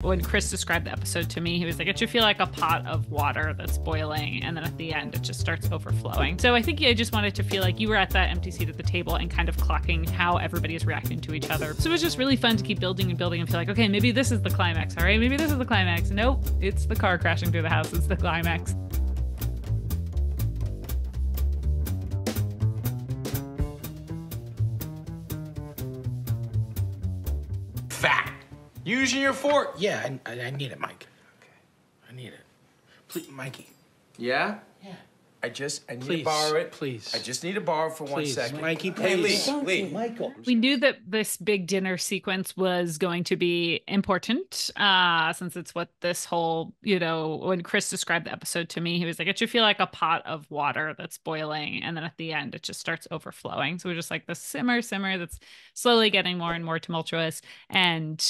When Chris described the episode to me, he was like, it should feel like a pot of water that's boiling, and then at the end, it just starts overflowing. So I think I just wanted to feel like you were at that empty seat at the table and kind of clocking how everybody is reacting to each other. So it was just really fun to keep building and building and feel like, okay, maybe this is the climax, all right? Maybe this is the climax. Nope, it's the car crashing through the house. It's the climax. Fat. Using your fork. Yeah, I need it, Mike. Okay. I need it. Please, Mikey. Yeah? Yeah. I need to borrow it. Please. I just need to borrow it for 1 second. Mikey, please. Hey, Lee. Michael. We knew that this big dinner sequence was going to be important, since it's what this whole, when Chris described the episode to me, he was like, it should feel like a pot of water that's boiling, and then at the end, it just starts overflowing. So we're just like the simmer that's slowly getting more and more tumultuous. And,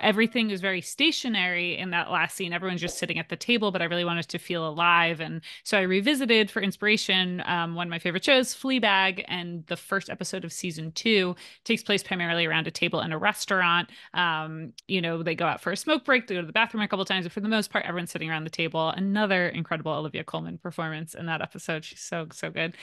everything is very stationary in that last scene. Everyone's just sitting at the table, but I really wanted to feel alive. And so I revisited for inspiration one of my favorite shows, Fleabag, and the first episode of season 2 takes place primarily around a table in a restaurant. They go out for a smoke break, they go to the bathroom a couple of times, but for the most part, everyone's sitting around the table. Another incredible Olivia Colman performance in that episode. She's so good.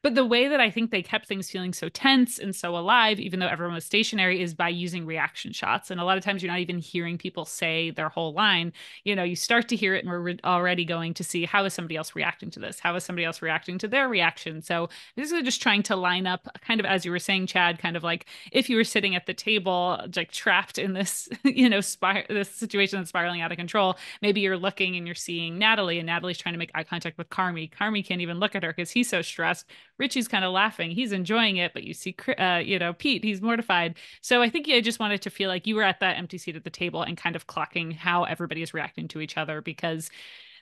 But the way that I think they kept things feeling so tense and so alive, even though everyone was stationary, is by using reaction shots. And a lot of times you're not even hearing people say their whole line. You start to hear it and we're already going to see, how is somebody else reacting to this? How is somebody else reacting to their reaction? So basically just trying to line up, kind of as you were saying, Chad, kind of like if you were sitting at the table, like trapped in this, this situation that's spiraling out of control. Maybe you're looking and you're seeing Natalie, and Natalie's trying to make eye contact with Carmy. Carmy can't even look at her because he's so stressed. Richie's kind of laughing. He's enjoying it, but you see, Pete, he's mortified. So I think I just wanted to feel like you were at that empty seat at the table and kind of clocking how everybody is reacting to each other, because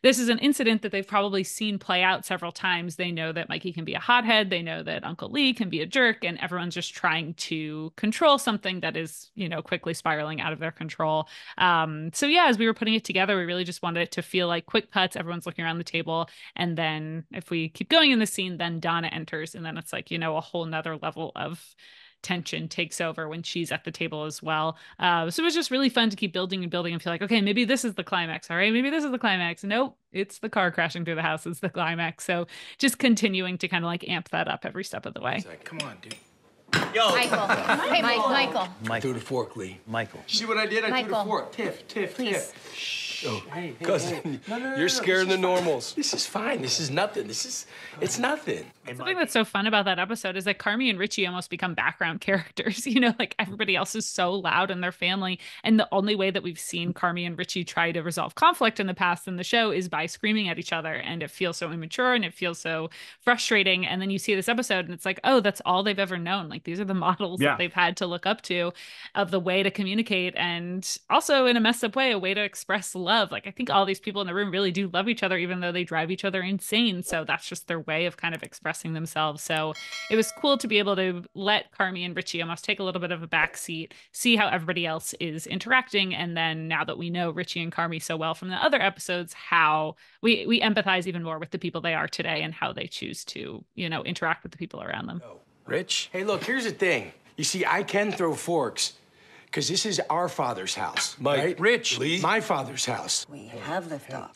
this is an incident that they've probably seen play out several times. They know that Mikey can be a hothead. They know that Uncle Lee can be a jerk, and everyone's just trying to control something that is, quickly spiraling out of their control. As we were putting it together, we really just wanted it to feel like quick cuts. Everyone's looking around the table. And then if we keep going in the scene, then Donna enters. And then it's like, a whole nother level of tension takes over when she's at the table as well. So it was just really fun to keep building and building and feel like, okay, maybe this is the climax. All right, maybe this is the climax. Nope, it's the car crashing through the house. It's the climax. So just continuing to kind of like amp that up every step of the way. Come on, dude. Yo. Michael. Hey, Michael. Threw the fork, Lee. Michael. See what I did? I threw the fork. Tiff. Shh. Hey, Cousin, no, you're scaring the normals. This is fine. This is nothing. It's nothing. Something that's so fun about that episode is that Carmy and Richie almost become background characters. Like everybody else is so loud in their family. And the only way that we've seen Carmy and Richie try to resolve conflict in the past in the show is by screaming at each other. And it feels so immature and it feels so frustrating. And then you see this episode and it's like, oh, that's all they've ever known. Like these are the models that they've had to look up to of the way to communicate. And also in a messed up way, a way to express love. Like I think all these people in the room really do love each other, even though they drive each other insane. So that's just their way of kind of expressing themselves. So it was cool to be able to let Carmy and Richie almost take a little bit of a backseat, see how everybody else is interacting. And then now that we know Richie and Carmy so well from the other episodes, how we empathize even more with the people they are today and how they choose to, interact with the people around them. Rich? Hey, look, here's the thing. You see, I can throw forks, because this is our father's house, Mike, right? Rich, Lee. My father's house. We have liftoff.